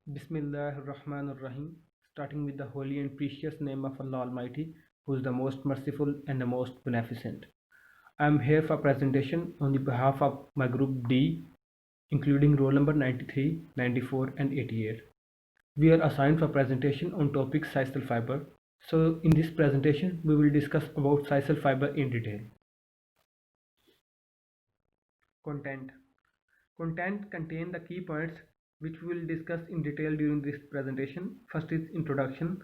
Bismillah ar-Rahman ar-Rahim, starting with the holy and precious name of Allah Almighty, who is the most merciful and the most beneficent. I am here for presentation on the behalf of my group D, including roll number 93, 94 and 88. We are assigned for presentation on topic sisal fiber. So in this presentation, we will discuss about sisal fiber in detail. Content. Content contain the key points which we will discuss in detail during this presentation. First is introduction.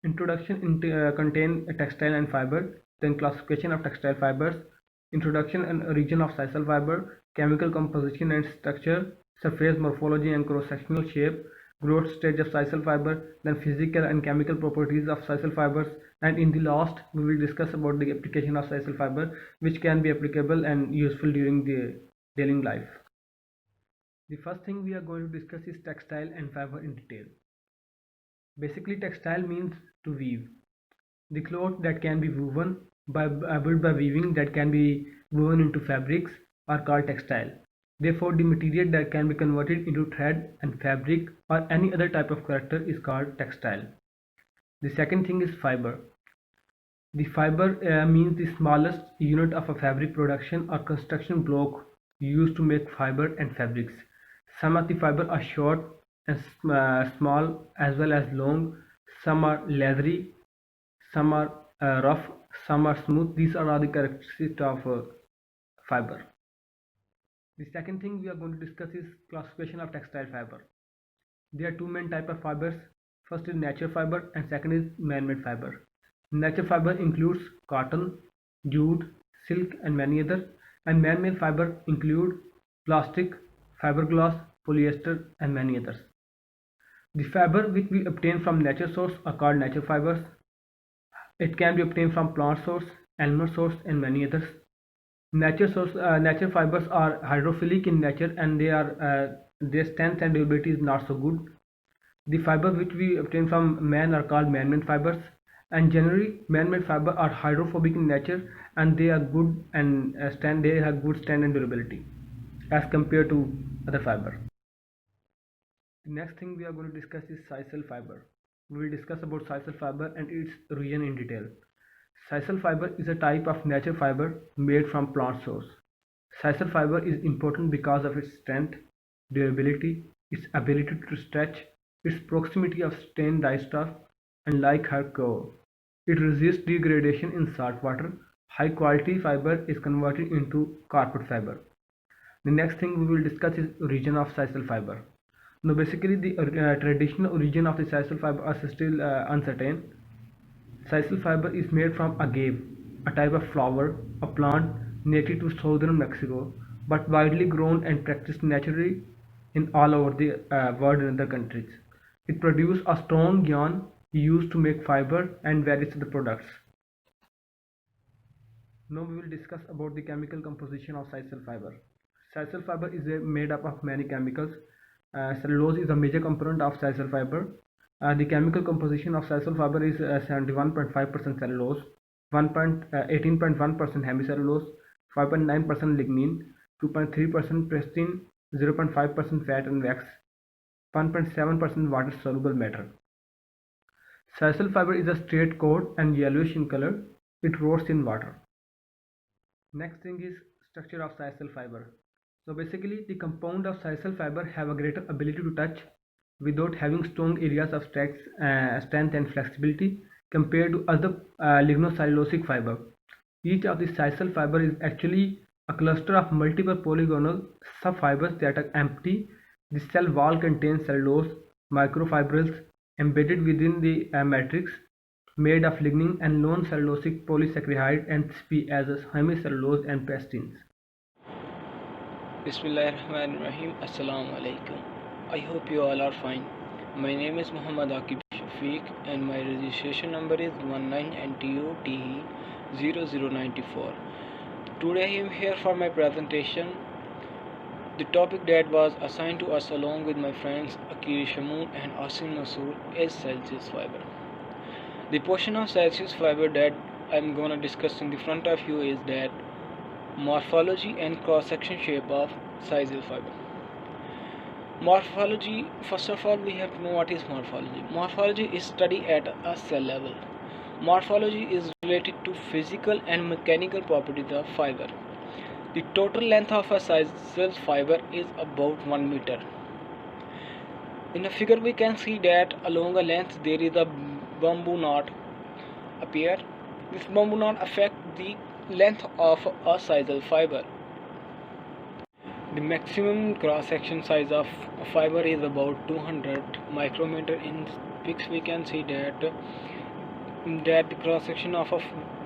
Introduction contain textile and fiber, then classification of textile fibers, introduction and origin of sisal fiber, chemical composition and structure, surface morphology and cross-sectional shape, growth stage of sisal fiber, then physical and chemical properties of sisal fibers, and in the last we will discuss about the application of sisal fiber which can be applicable and useful during the daily life. The first thing we are going to discuss is textile and fiber in detail. Basically, textile means to weave. The cloth that can be woven by weaving that can be woven into fabrics are called textile. Therefore, the material that can be converted into thread and fabric or any other type of character is called textile. The second thing is fiber. The fiber means the smallest unit of a fabric production or construction block used to make fiber and fabrics. Some of the fiber are short and small as well as long. Some are leathery, some are rough, some are smooth. These are all the characteristics of fiber. The second thing we are going to discuss is classification of textile fiber. There are two main types of fibers. First is natural fiber and second is man-made fiber. Natural fiber includes cotton, jute, silk and many others, and man-made fiber include plastic, fiberglass, polyester and many others. The fiber which we obtain from natural source are called natural fibers. It can be obtained from plant source, animal source and many others. Natural fibers are hydrophilic in nature and their strength and durability is not so good. The fiber which we obtain from man are called man-made fibers, and generally man-made fiber are hydrophobic in nature and they are good and they have good strength and durability as compared to other fiber. The next thing we are going to discuss is sisal fiber. We will discuss about sisal fiber and its origin in detail. Sisal fiber is a type of natural fiber made from plant source. Sisal fiber is important because of its strength, durability, its ability to stretch, its proximity of stain diester, and like her core. It resists degradation in salt water. High quality fiber is converted into carpet fiber. The next thing we will discuss is origin of sisal fiber. Now basically the traditional origin of the sisal fiber are still uncertain. Sisal fiber is made from agave, a type of flower, a plant native to southern Mexico, but widely grown and practiced naturally in all over the world and other countries. It produces a strong yarn used to make fiber and various other products. Now we will discuss about the chemical composition of sisal fiber. Sisal fiber is made up of many chemicals. Cellulose is a major component of sisal fiber. The chemical composition of sisal fiber is 71.5% cellulose, 18.1% hemicellulose, 5.9% lignin, 2.3% prectin, 0.5% fat and wax, 1.7% water soluble matter. Sisal fiber is a straight cord and yellowish in color. It rots in water. Next thing is structure of sisal fiber. So basically the compound of sisal fiber have a greater ability to touch without having strong areas of strength and flexibility compared to other lignocellulosic fiber. Each of the sisal fiber is actually a cluster of multiple polygonal subfibers that are empty. The cell wall contains cellulose microfibrils embedded within the matrix made of lignin and non-cellulosic polysaccharide and sp as hemicellulose and pectins. Bismillahirrahmanirrahim. Assalamu alaikum. I hope you all are fine. My name is Muhammad Akib Shafiq and my registration number is 19NTUTE0094. Today I am here for my presentation. The topic that was assigned to us along with my friends Akiri Shamoon and Asim Masoor is Celsius fiber. The portion of Celsius fiber that I am going to discuss in the front of you is that morphology and cross-section shape of sisal fiber. Morphology, first of all, we have to know what is morphology. Morphology is study at a cell level. Morphology is related to physical and mechanical properties of fiber. The total length of a sisal fiber is about 1 meter. In a figure we can see that along a length there is a bamboo knot appear. This bamboo knot affects the length of a sisal fiber. The maximum cross-section size of a fiber is about 200 micrometer. In pics we can see that the cross-section of a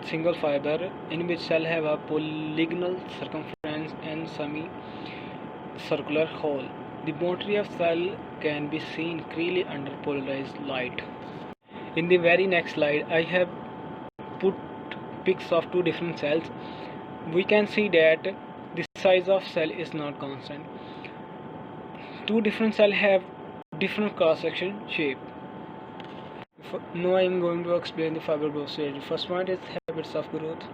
single fiber in which cell have a polygonal circumference and semi-circular hole. The boundary of cell can be seen clearly under polarized light. In the very next slide I have put pics of two different cells. We can see that the size of cell is not constant. Two different cells have different cross-section shape. Now I am going to explain the fiber growth stage. First point is habits of growth.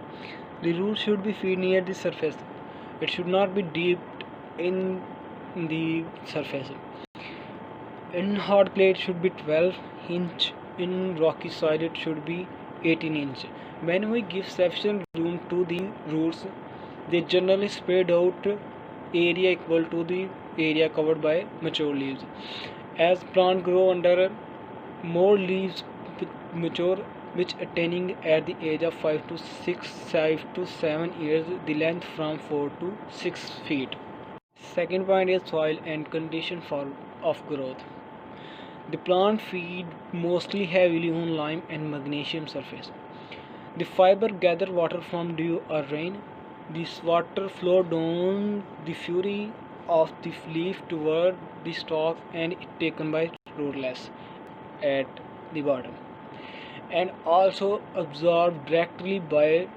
The root should be feed near the surface. It should not be deep in the surface. In hard clay it should be 12 inch. In rocky soil it should be 18 inch. When we give sufficient room to the roots, they generally spread out area equal to the area covered by mature leaves. As plant grow under more leaves mature, which attaining at the age of 5 to 7 years, the length from 4 to 6 feet. Second point is soil and condition of growth. The plant feed mostly heavily on lime and magnesium surface. The fiber gather water from dew or rain. This water flow down the fury of the leaf toward the stalk and is taken by rootlets at the bottom, and also absorbed directly by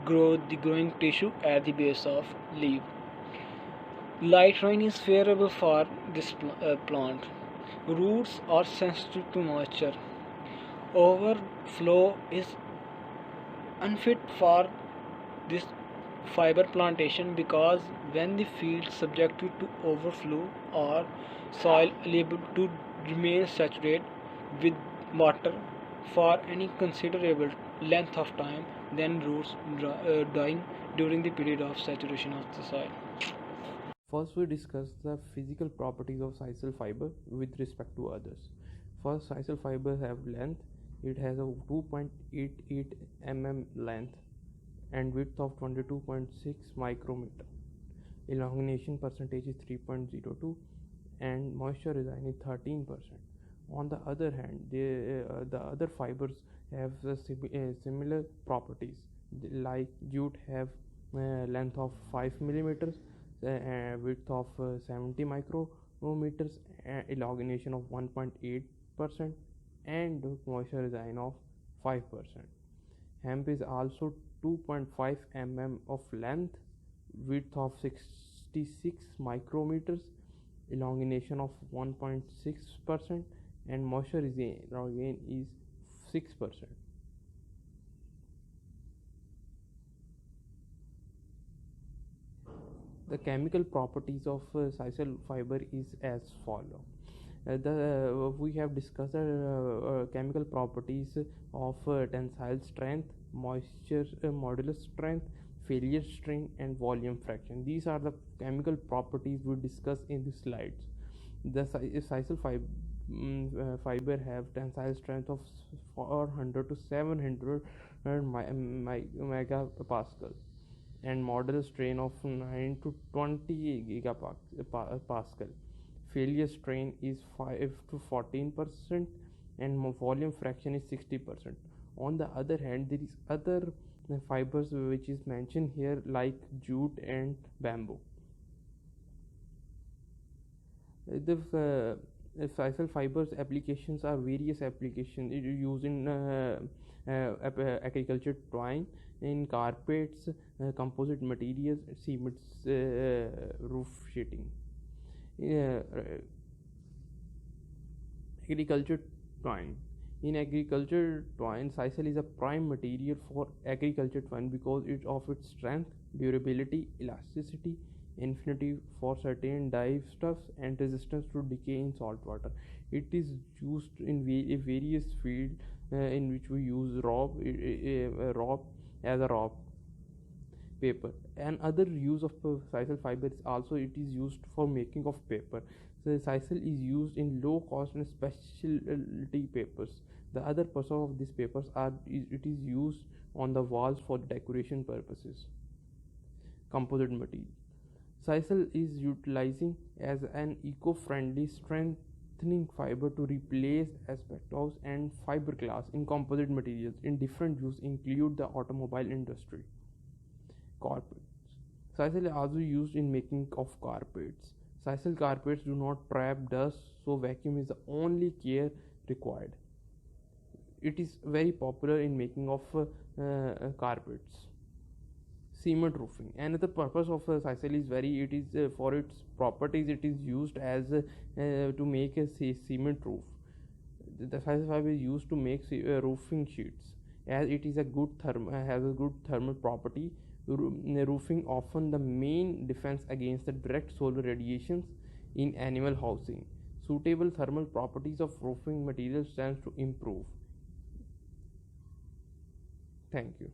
the growing tissue at the base of leaf. Light rain is favorable for this plant. Roots are sensitive to moisture. Overflow is unfit for this fiber plantation because when the field subjected to overflow or soil liable to remain saturated with water for any considerable length of time, then roots dying during the period of saturation of the soil. First, we discuss the physical properties of sisal fiber with respect to others. First, sisal fiber have length. It has a 2.88 mm length and width of 22.6 micrometer. Elongation percentage is 3.02 and moisture residing is 13%. On the other hand, the other fibers have similar properties. Like jute have length of 5 millimeters, width of 70 micrometers, elongation of 1.8%, and moisture residing of 5%. Hemp is also 2.5 mm of length, width of 66 micrometers, elongation of 1.6%, and moisture again is 6%. The chemical properties of sisal fiber is as follow. We have discussed chemical properties of tensile strength, moisture modulus strength, failure strain, and volume fraction. These are the chemical properties we discuss in the slides. The sisal fiber have tensile strength of 400 to 700 megapascal and modulus strain of 9 to 20 gigapascal. Failure strain is 5 to 14% and volume fraction is 60%. On the other hand, there is other fibers which is mentioned here like jute and bamboo. The sisal fibers applications are various applications used in agriculture, twine, in carpets, composite materials, cements, roof sheeting. Agriculture twine. In agriculture twine, sisal is a prime material for agriculture twine because of its strength, durability, elasticity, infinity for certain dyestuffs and resistance to decay in salt water. It is used in various fields in which we use raw as a raw paper. And other use of sisal fiber is also it is used for making of paper. So sisal is used in low cost and specialty papers. The other purpose of these papers are it is used on the walls for decoration purposes. Composite material. Sisal is utilizing as an eco-friendly strengthening fiber to replace asbestos and fiberglass in composite materials in different use include the automobile industry. Carpets. Sisal is also used in making of carpets. Sisal carpets do not trap dust, so vacuum is the only care required. It is very popular in making of carpets. Cement roofing. Another purpose of sisal is it is for its properties. It is used as to make a cement roof. The sisal fiber is used to make roofing sheets, as it is a good has a good thermal property. Roofing often the main defense against the direct solar radiations in animal housing. Suitable thermal properties of roofing materials stands to improve. Thank you.